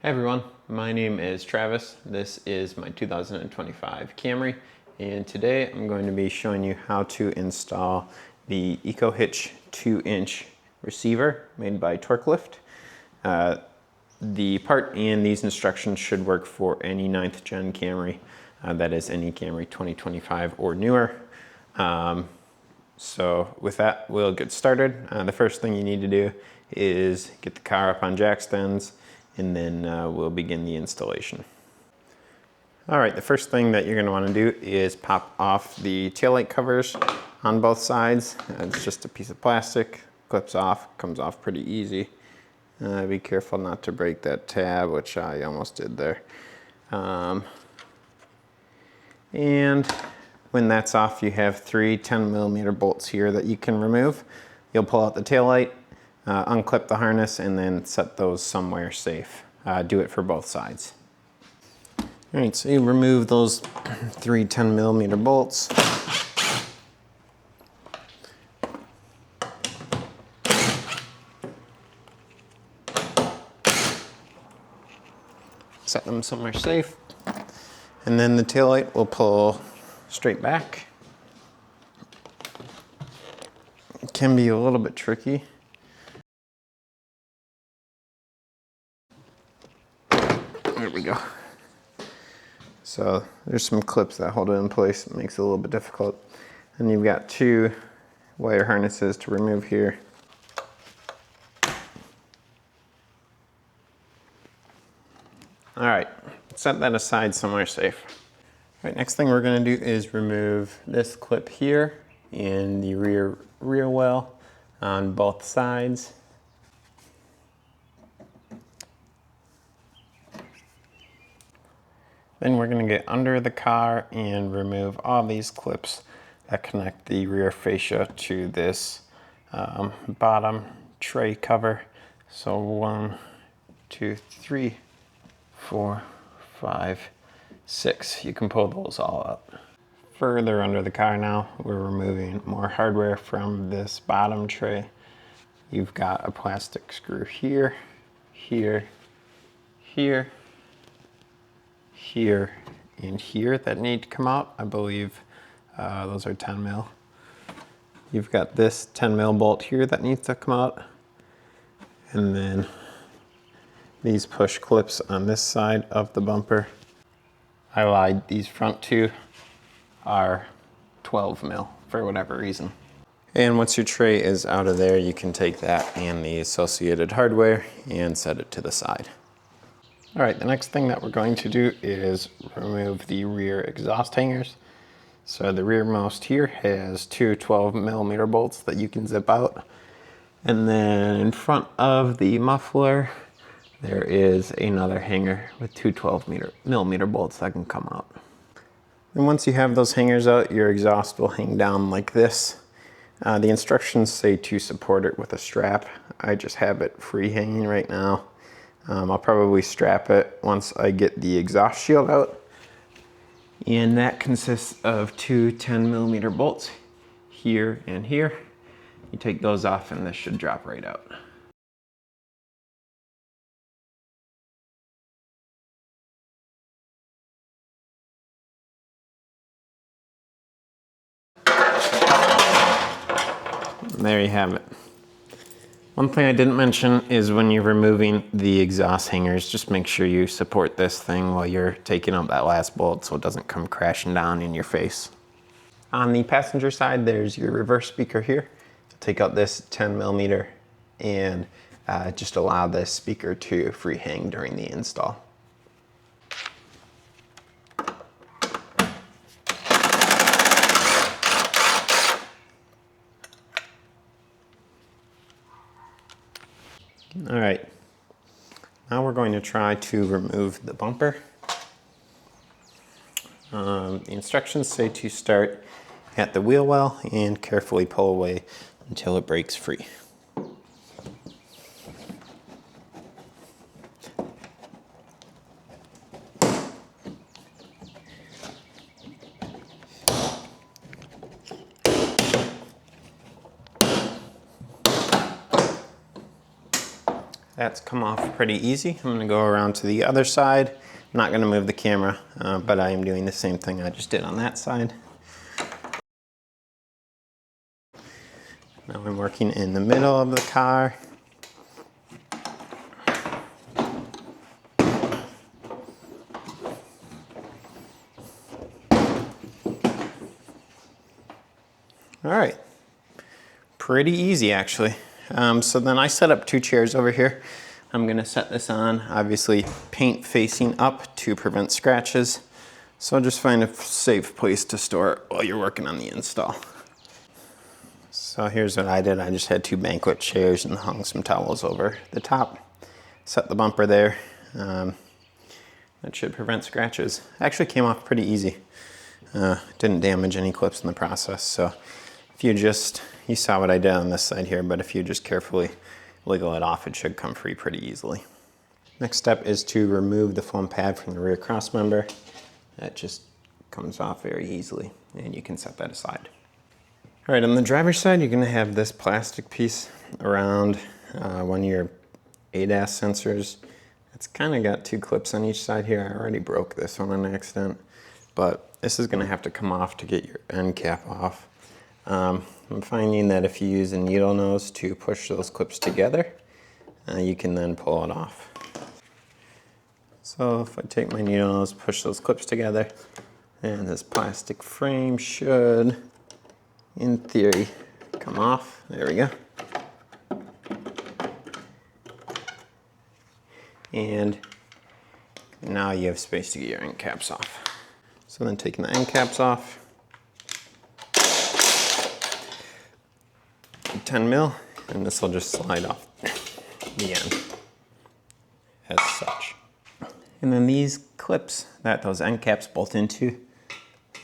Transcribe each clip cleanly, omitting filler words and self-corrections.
Hi everyone, my name is Travis. This is my 2025 Camry, and today I'm going to be showing you how to install the Ecohitch 2-inch receiver made by Torklift. The part and these instructions should work for any 9th gen Camry, that is any Camry 2025 or newer. So with that, we'll get started. The first thing you need to do is get the car up on jack stands, and then we'll begin the installation. All right, the first thing that you're going to want to do is pop off the taillight covers on both sides. It's just a piece of plastic, clips off, comes off pretty easy. Be careful not to break that tab, which I almost did there. And when that's off, you have three 10mm bolts here that you can remove. You'll pull out the taillight, unclip the harness, and then set those somewhere safe. Do it for both sides. All right, so you remove those three 10mm bolts. Set them somewhere safe. And then the taillight will pull straight back. It can be a little bit tricky. There we go. So there's some clips that hold it in place. It makes it a little bit difficult. And you've got two wire harnesses to remove here. All right, set that aside somewhere safe. All right, next thing we're going to do is remove this clip here and the rear well on both sides. Then we're going to get under the car and remove all these clips that connect the rear fascia to this bottom tray cover. So 1, 2, 3, 4, 5, 6. You can pull those all up. Further under the car now, we're removing more hardware from this bottom tray. You've got a plastic screw here, here, here, here, and here that need to come out. I believe those are 10mm. You've got this 10mm bolt here that needs to come out. And then these push clips on this side of the bumper. I lied, these front two are 12mm for whatever reason. And once your tray is out of there, you can take that and the associated hardware and set it to the side. All right, the next thing that we're going to do is remove the rear exhaust hangers. So the rearmost here has two 12mm bolts that you can zip out. And then in front of the muffler, there is another hanger with two 12mm bolts that can come out. And once you have those hangers out, your exhaust will hang down like this. The instructions say to support it with a strap. I just have it free hanging right now. I'll probably strap it once I get the exhaust shield out. And that consists of two 10mm bolts here and here. You take those off and this should drop right out. And there you have it. One thing I didn't mention is when you're removing the exhaust hangers, just make sure you support this thing while you're taking out that last bolt so it doesn't come crashing down in your face. On the passenger side, there's your reverse speaker here. Take out this 10mm and just allow this speaker to free hang during the install. All right, now we're going to try to remove the bumper. The instructions say to start at the wheel well and carefully pull away until it breaks free. that's come off pretty easy. I'm gonna go around to the other side. I'm not gonna move the camera, but I am doing the same thing I just did on that side. Now I'm working in the middle of the car. All right, pretty easy actually. So then I set up 2 chairs over here. I'm gonna set this on, obviously paint facing up to prevent scratches. So just find a safe place to store it while you're working on the install. So here's what I did. I just had 2 banquet chairs and hung some towels over the top. Set the bumper there. That should prevent scratches. Actually came off pretty easy. Didn't damage any clips in the process. So if you saw what I did on this side here, but if you just carefully wiggle it off, it should come free pretty easily. Next step is to remove the foam pad from the rear cross member. That just comes off very easily, and you can set that aside. All right, on the driver's side, you're gonna have this plastic piece around one of your ADAS sensors. It's kind of got 2 clips on each side here. I already broke this one on accident, but this is gonna have to come off to get your end cap off. I'm finding that if you use a needle nose to push those clips together, you can then pull it off. So if I take my needle nose, push those clips together, and this plastic frame should, in theory, come off. There we go. And now you have space to get your end caps off. So then taking the end caps off, 10 mil, and this will just slide off the end as such. And then these clips that those end caps bolt into,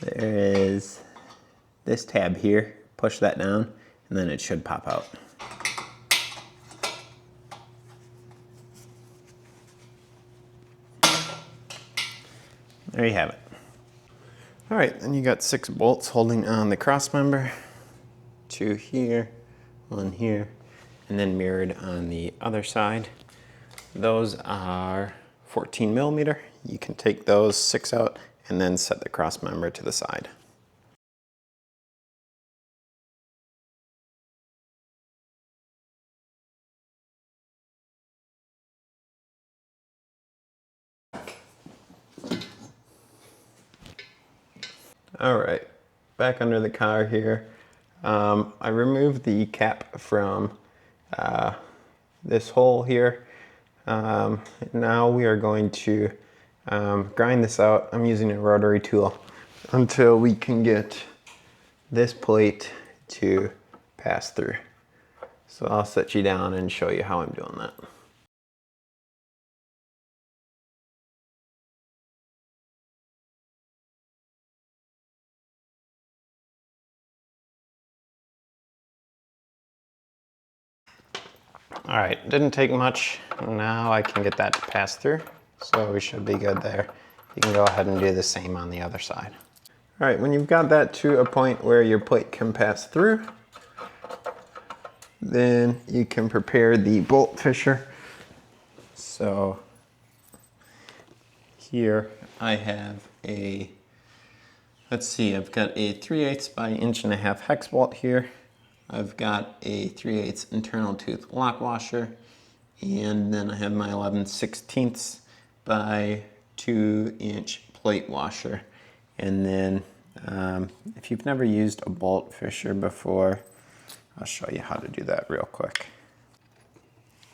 there is this tab here. Push that down, and then it should pop out. There you have it. All right, then you got 6 bolts holding on the cross member. 2 here, 1 here, and then mirrored on the other side. Those are 14 millimeter. You can take those 6 out and then set the cross member to the side. All right, back under the car here. I removed the cap from this hole here. Now we are going to grind this out. I'm using a rotary tool until we can get this plate to pass through. So I'll set you down and show you how I'm doing that. All right, didn't take much. Now I can get that to pass through. So we should be good there. You can go ahead and do the same on the other side. All right, when you've got that to a point where your plate can pass through, then you can prepare the bolt fisher. So here I have a, let's see, I've got a 3/8 by 1.5 inch hex bolt here. I've got a 3/8 internal tooth lock washer, and then I have my 11/16 by 2 inch plate washer. And then if you've never used a bolt fisher before, I'll show you how to do that real quick.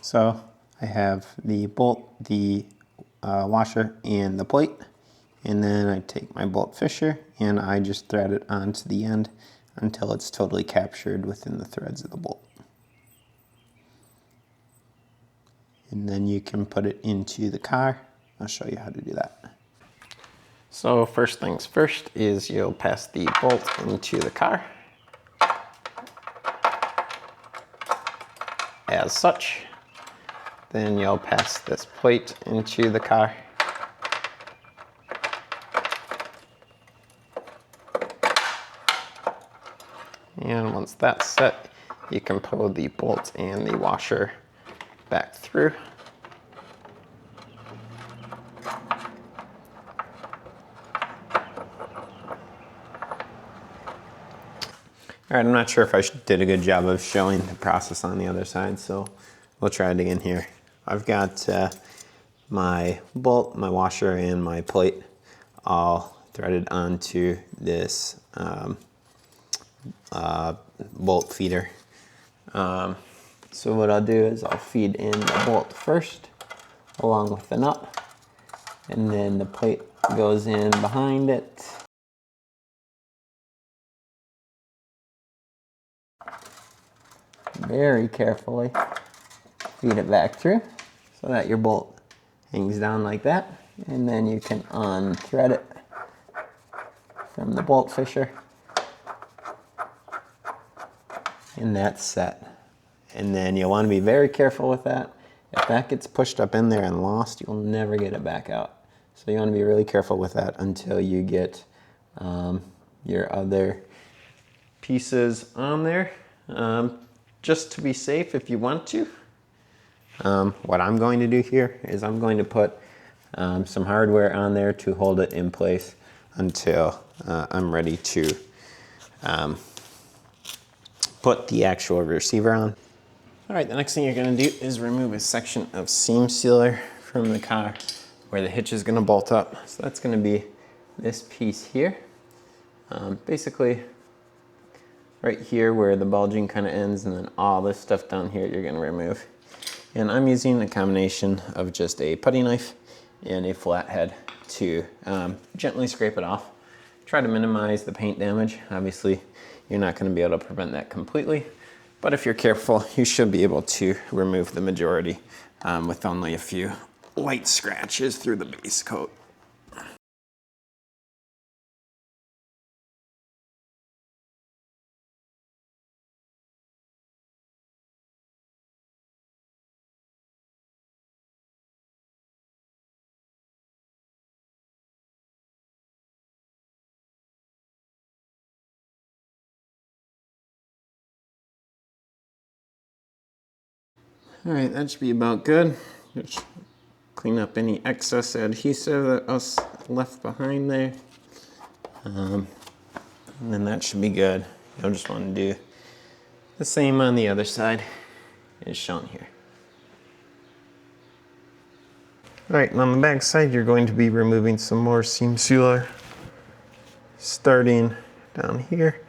So I have the bolt, the washer, and the plate. And then I take my bolt fisher and I just thread it onto the end until it's totally captured within the threads of the bolt. And then you can put it into the car. I'll show you how to do that. So first things first is you'll pass the bolt into the car. As such. Then you'll pass this plate into the car. And once that's set, you can pull the bolt and the washer back through. All right, I'm not sure if I did a good job of showing the process on the other side, so we'll try it again here. I've got my bolt, my washer, and my plate all threaded onto this bolt feeder. So what I'll do is I'll feed in the bolt first, along with the nut, and then the plate goes in behind it. Very carefully feed it back through so that your bolt hangs down like that, and then you can unthread it from the bolt fisher, and that's set. And then you'll want to be very careful with that. If that gets pushed up in there and lost, you'll never get it back out. So you want to be really careful with that until you get your other pieces on there. Just to be safe, if you want to, what I'm going to do here is I'm going to put some hardware on there to hold it in place until I'm ready to put the actual receiver on. All right, the next thing you're gonna do is remove a section of seam sealer from the car where the hitch is gonna bolt up. So that's gonna be this piece here. Basically, right here where the bulging kind of ends, and then all this stuff down here you're gonna remove. And I'm using a combination of just a putty knife and a flathead to gently scrape it off. Try to minimize the paint damage. Obviously, you're not gonna be able to prevent that completely, but if you're careful, you should be able to remove the majority with only a few light scratches through the base coat. All right, that should be about good. Just clean up any excess adhesive that was left behind there. And then that should be good. You'll just want to do the same on the other side as shown here. All right, and on the back side, you're going to be removing some more seam sealer, starting down here,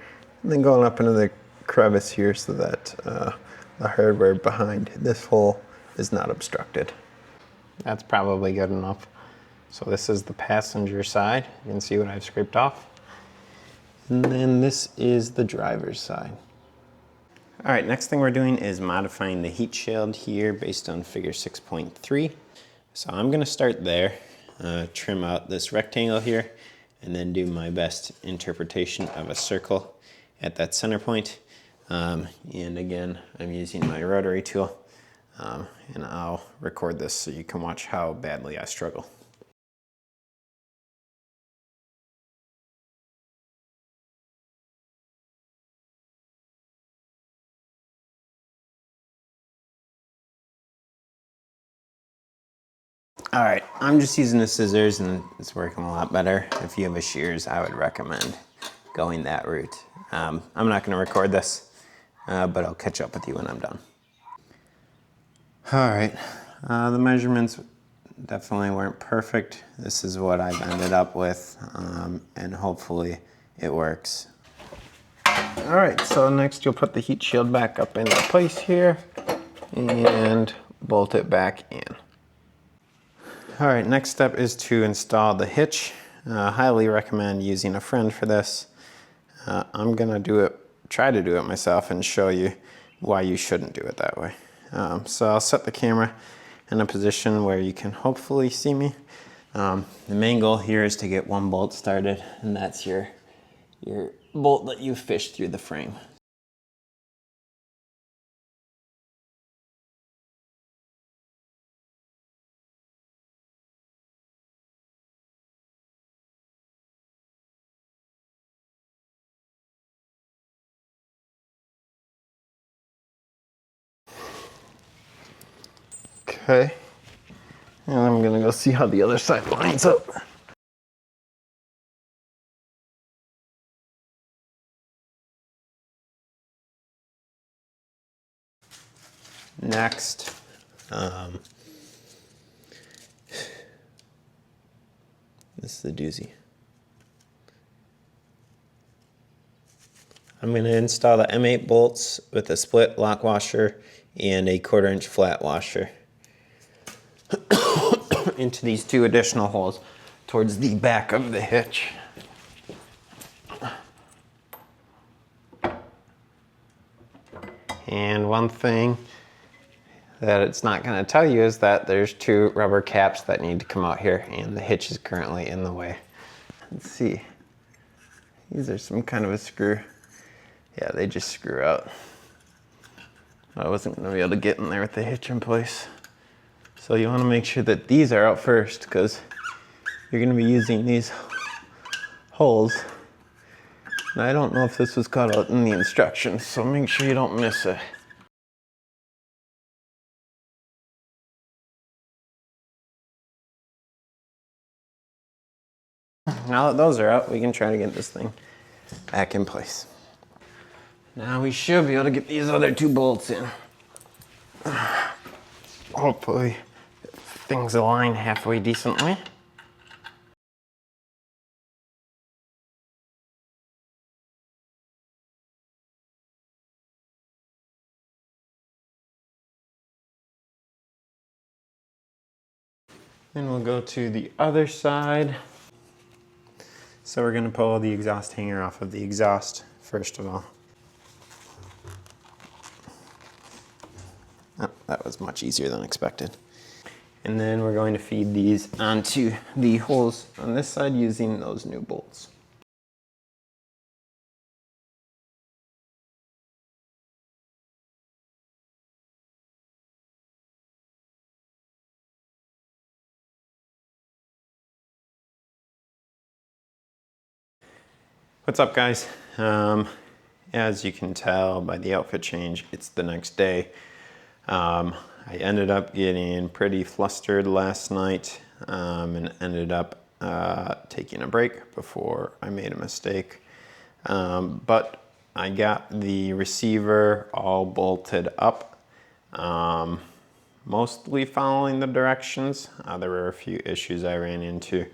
and then going up into the crevice here so that the hardware behind this hole is not obstructed. That's probably good enough. So this is the passenger side. You can see what I've scraped off. And then this is the driver's side. All right, next thing we're doing is modifying the heat shield here based on figure 6.3. So I'm gonna start there, trim out this rectangle here, and then do my best interpretation of a circle at that center point. And again, I'm using my rotary tool, and I'll record this so you can watch how badly I struggle. All right, I'm just using the scissors and it's working a lot better. If you have a shears, I would recommend going that route. I'm not gonna record this, but I'll catch up with you when I'm done. All right, the measurements definitely weren't perfect. This is what I've ended up with, and hopefully it works. All right, so next you'll put the heat shield back up into place here and bolt it back in. All right, next step is to install the hitch. Highly recommend using a friend for this. I'm gonna try to do it myself and show you why you shouldn't do it that way. So I'll set the camera in a position where you can hopefully see me. The main goal here is to get one bolt started, and that's your bolt that you fish through the frame. Okay, and I'm gonna go see how the other side lines up. Next, this is the doozy. I'm going to install the M8 bolts with a split lock washer and a 1/4 inch flat washer into these 2 additional holes towards the back of the hitch. And one thing that it's not going to tell you is that there's 2 rubber caps that need to come out here, and the hitch is currently in the way. Let's see. These are some kind of a screw. Yeah, they just screw out. I wasn't going to be able to get in there with the hitch in place. So you want to make sure that these are out first, because you're going to be using these holes. And I don't know if this was cut out in the instructions, so make sure you don't miss it. Now that those are out, we can try to get this thing back in place. Now we should be able to get these other 2 bolts in. Hopefully things align halfway decently. Then we'll go to the other side. So we're going to pull the exhaust hanger off of the exhaust first of all. Oh, that was much easier than expected. And then we're going to feed these onto the holes on this side using those new bolts. What's up, guys? As you can tell by the outfit change, it's the next day. I ended up getting pretty flustered last night and ended up taking a break before I made a mistake. But I got the receiver all bolted up, mostly following the directions. There were a few issues I ran into,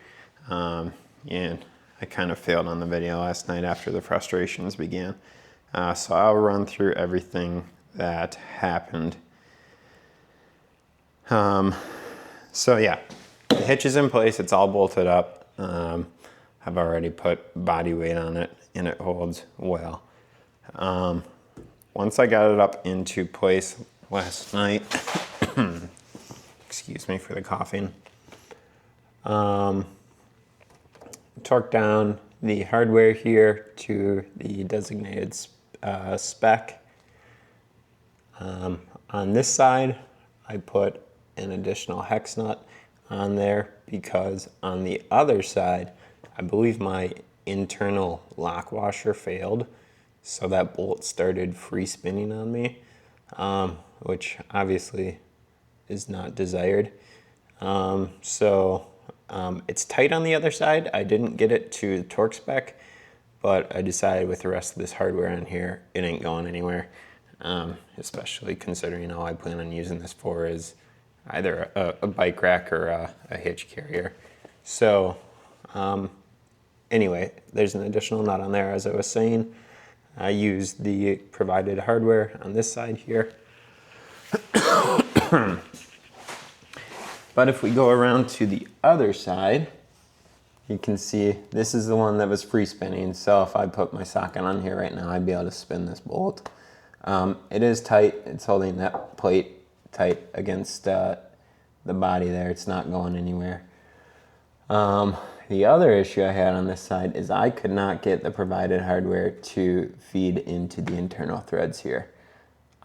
and I kind of failed on the video last night after the frustrations began. So I'll run through everything that happened. So yeah, the hitch is in place, it's all bolted up. I've already put body weight on it and it holds well. Once I got it up into place last night, excuse me for the coughing, torqued down the hardware here to the designated spec. On this side, I put an additional hex nut on there because on the other side, I believe my internal lock washer failed, so that bolt started free spinning on me, which obviously is not desired. It's tight on the other side. I didn't get it to torque spec, but I decided with the rest of this hardware on here, it ain't going anywhere, especially considering all I plan on using this for is either a bike rack or a hitch carrier. So anyway, there's an additional nut on there. As I was saying, I used the provided hardware on this side here. But if we go around to the other side, you can see this is the one that was free spinning. So if I put my socket on here right now, I'd be able to spin this bolt. It is tight. It's holding that plate tight against the body there. It's not going anywhere. The other issue I had on this side is I could not get the provided hardware to feed into the internal threads here.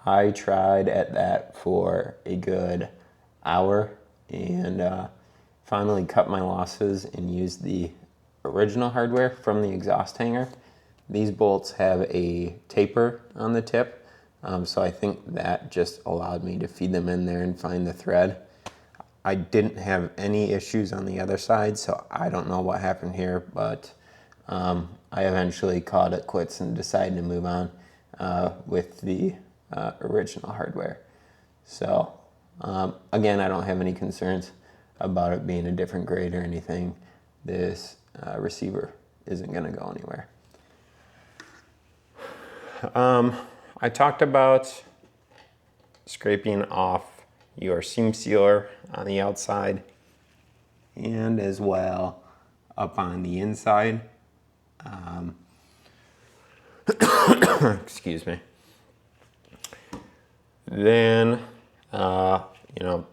I tried at that for a good hour and finally cut my losses and used the original hardware from the exhaust hanger. These bolts have a taper on the tip, so I think that just allowed me to feed them in there and find the thread. I didn't have any issues on the other side, so I don't know what happened here, but I eventually called it quits and decided to move on with the original hardware. So again, I don't have any concerns about it being a different grade or anything. This receiver isn't going to go anywhere. I talked about scraping off your seam sealer on the outside and as well up on the inside. Excuse me. Then, you know,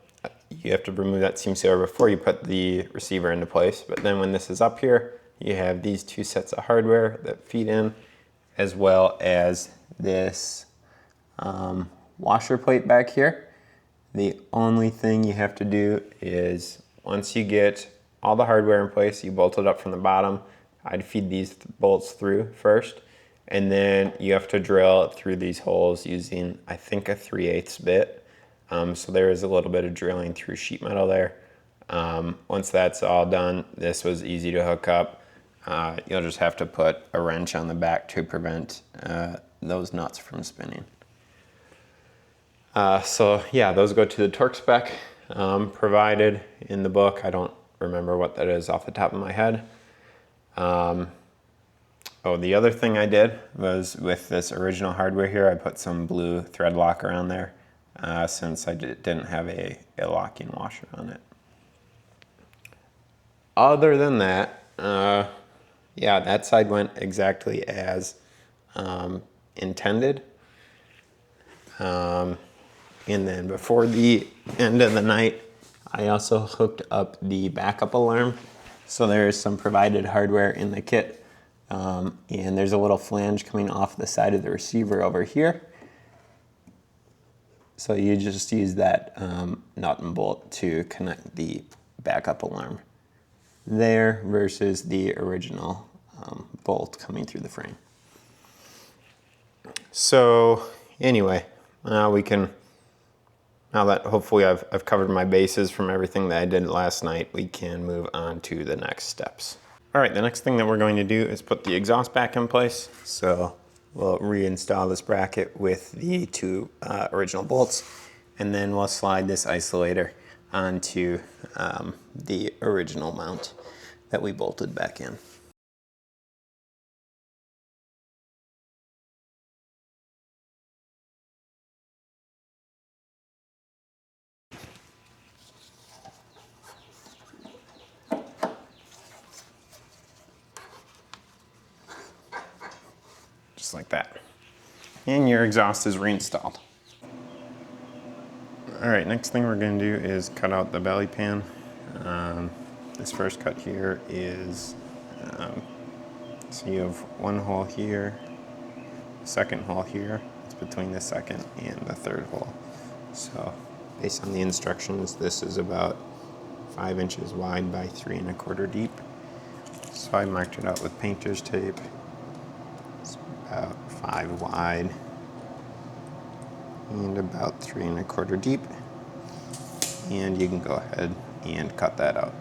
you have to remove that seam sealer before you put the receiver into place. But then when this is up here, you have these two sets of hardware that feed in, as well as this washer plate back here. The only thing you have to do is once you get all the hardware in place, you bolt it up from the bottom. I'd feed these bolts through first, and then you have to drill through these holes using, I think, a 3/8 bit. So there is a little bit of drilling through sheet metal there. Once that's all done, this was easy to hook up. You'll just have to put a wrench on the back to prevent those nuts from spinning. So yeah, those go to the torque spec provided in the book. I don't remember what that is off the top of my head. Oh, the other thing I did was with this original hardware here, I put some blue thread lock around there since I didn't have a locking washer on it. Other than that, yeah, that side went exactly as intended. And then before the end of the night, I also hooked up the backup alarm. So there's some provided hardware in the kit. And there's a little flange coming off the side of the receiver over here. So you just use that nut and bolt to connect the backup alarm there versus the original bolt coming through the frame. So anyway, now that hopefully I've covered my bases from everything that I did last night, we can move on to the next steps. All right, the next thing that we're going to do is put the exhaust back in place. So we'll reinstall this bracket with the two original bolts, and then we'll slide this isolator onto the original mount that we bolted back in. Just like that. And your exhaust is reinstalled. All right, next thing we're gonna do is cut out the belly pan. This first cut here is, so you have one hole here, second hole here. It's between the second and the third hole. So based on the instructions, this is about 5 inches wide by 3 1/4 deep. So I marked it out with painter's tape. It's about 5 wide and about 3 1/4 deep. And you can go ahead and cut that out.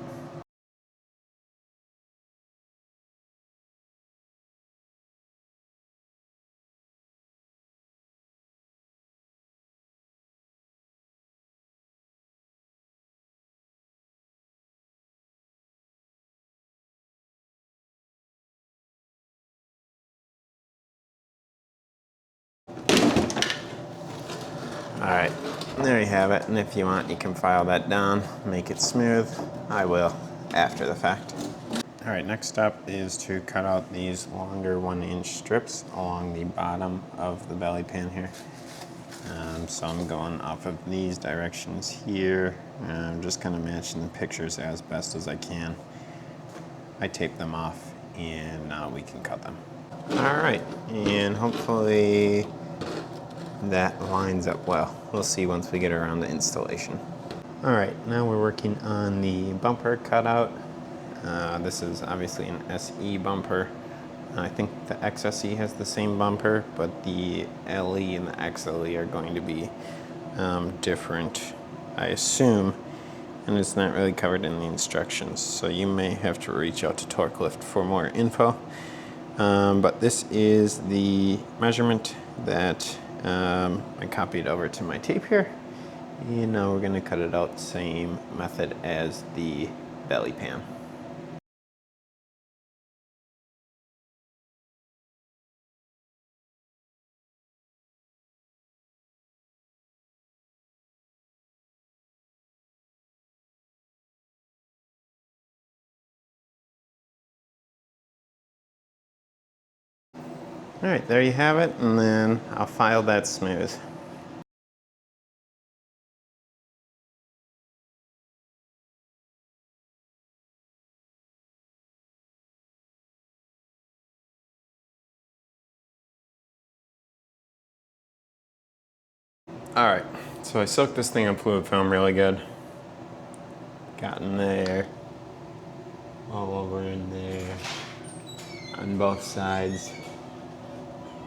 All right, there you have it. And if you want, you can file that down, make it smooth. I will after the fact. All right, next step is to cut out these longer 1-inch strips along the bottom of the belly pan here. So I'm going off of these directions here. I'm just kind of matching the pictures as best as I can. I tape them off and now we can cut them. All right, and hopefully that lines up well. We'll see once we get around to installation. All right, now we're working on the bumper cutout. This is obviously an SE bumper. I think the XSE has the same bumper, but the LE and the XLE are going to be different, I assume, and it's not really covered in the instructions, so you may have to reach out to Torklift for more info. But this is the measurement that I copied over to my tape here, And now we're gonna cut it out same method as the belly pan. All right, there you have it, and then I'll file that smooth. All right, so I soaked this thing in fluid film really good. Got in there, all over in there, on both sides.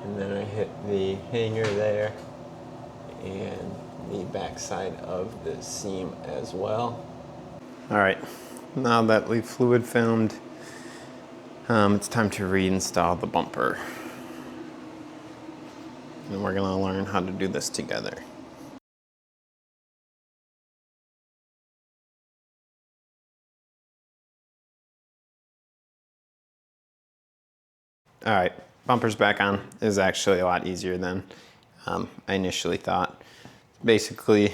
And then I hit the hanger there and the back side of the seam as well. All right, now that we've fluid filmed, it's time to reinstall the bumper. And we're gonna learn how to do this together. All right, bumper's back on. Is actually a lot easier than I initially thought. Basically,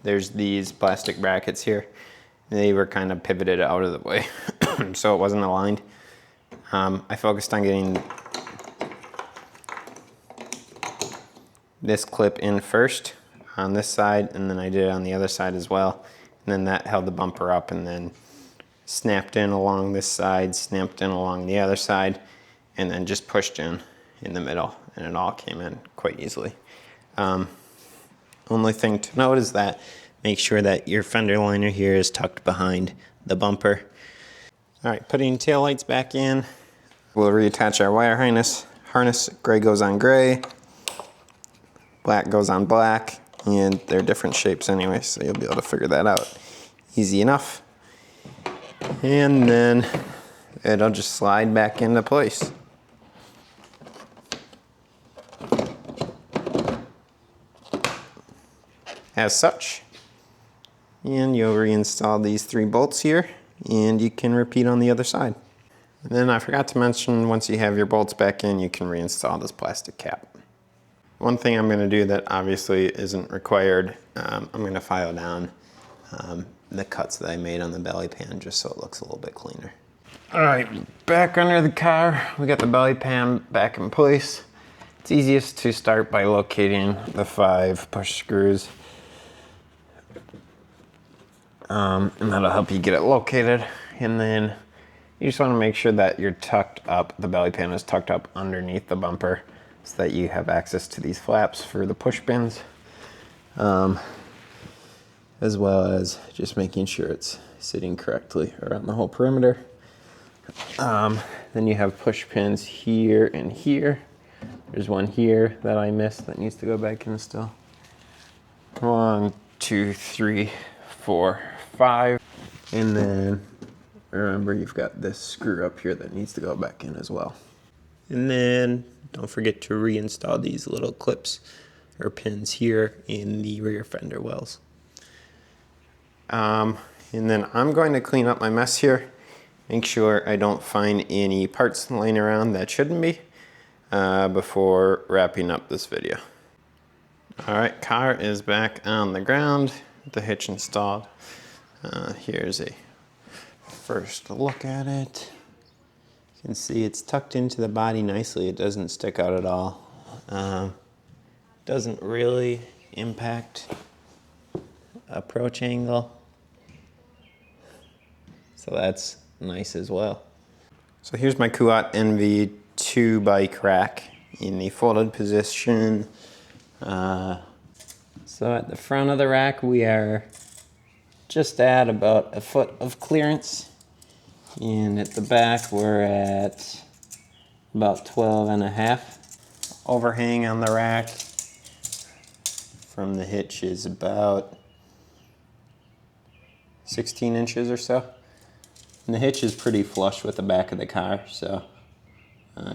there's these plastic brackets here. They were kind of pivoted out of the way, so it wasn't aligned. I focused on getting this clip in first on this side, and then I did it on the other side as well. And then that held the bumper up, and then snapped in along this side, snapped in along the other side, and then just pushed in the middle, and it all came in quite easily. Only thing to note is that make sure that your fender liner here is tucked behind the bumper. All right, putting tail lights back in. We'll reattach our wire harness. Gray goes on gray, black goes on black, and they're different shapes anyway, so you'll be able to figure that out easy enough. And then it'll just slide back into place. As such. And you'll reinstall these 3 bolts here, and you can repeat on the other side. And then I forgot to mention, once you have your bolts back in, you can reinstall this plastic cap. One thing I'm gonna do that obviously isn't required, I'm gonna file down the cuts that I made on the belly pan just so it looks a little bit cleaner. All right, back under the car, we got the belly pan back in place. It's easiest to start by locating the 5 push screws. And that'll help you get it located. And then you just want to make sure that you're tucked up, the belly pan is tucked up underneath the bumper so that you have access to these flaps for the push pins. As well as just making sure it's sitting correctly around the whole perimeter. Then you have push pins here and here. There's one here that I missed that needs to go back in still. 1, 2, 3, 4, 5. And then remember you've got this screw up here that needs to go back in as well. And then don't forget to reinstall these little clips or pins here in the rear fender wells. And then I'm going to clean up my mess here. Make sure I don't find any parts laying around that shouldn't be before wrapping up this video. All right, car is back on the ground, the hitch installed. Here's a first look at it. You can see it's tucked into the body nicely. It doesn't stick out at all. Doesn't really impact approach angle. So that's nice as well. So here's my Kuat NV2 bike rack in the folded position. So at the front of the rack, we are just at about 1 foot of clearance. And at the back, we're at about 12.5. Overhang on the rack from the hitch is about 16 inches or so. And the hitch is pretty flush with the back of the car, so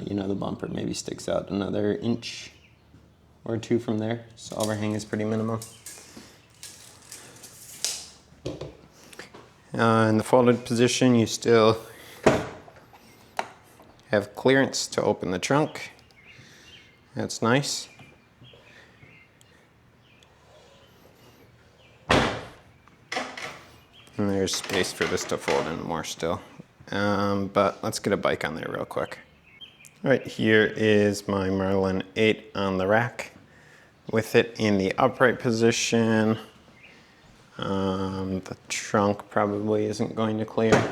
you know, the bumper maybe sticks out another inch or 2 from there. So overhang is pretty minimum. In the folded position, you still have clearance to open the trunk. That's nice. And there's space for this to fold in more still. But let's get a bike on there real quick. Right here is my Merlin 8 on the rack with it in the upright position. The trunk probably isn't going to clear.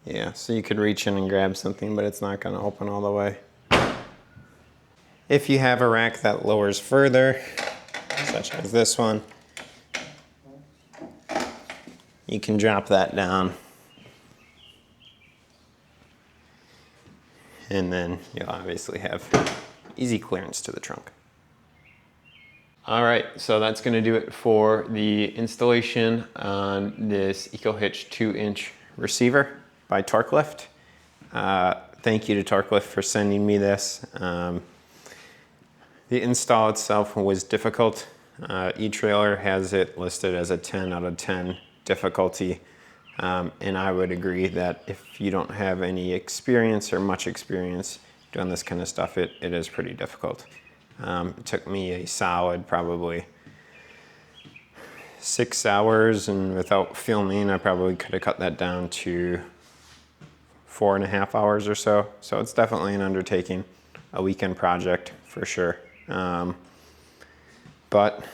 Yeah, so you could reach in and grab something, but it's not going to open all the way. If you have a rack that lowers further, such as this one, you can drop that down. And then you'll obviously have easy clearance to the trunk. All right, so that's gonna do it for the installation on this Ecohitch 2-inch receiver by Torklift. Thank you to Torklift for sending me this. The install itself was difficult. E-trailer has it listed as a 10 out of 10 difficulty. And I would agree that if you don't have any experience or much experience doing this kind of stuff, it is pretty difficult. It took me a solid probably 6 hours, and without filming, I probably could have cut that down to 4.5 hours or so. So it's definitely an undertaking, a weekend project for sure. But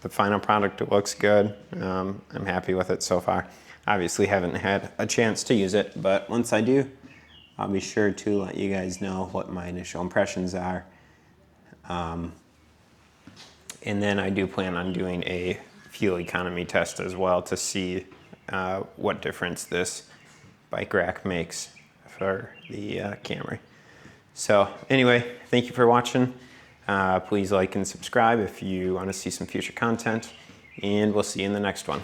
the final product, it looks good. I'm happy with it so far. Obviously haven't had a chance to use it, but once I do, I'll be sure to let you guys know what my initial impressions are. And then I do plan on doing a fuel economy test as well to see what difference this bike rack makes for the Camry. So anyway, thank you for watching. Please like and subscribe if you want to see some future content, and we'll see you in the next one.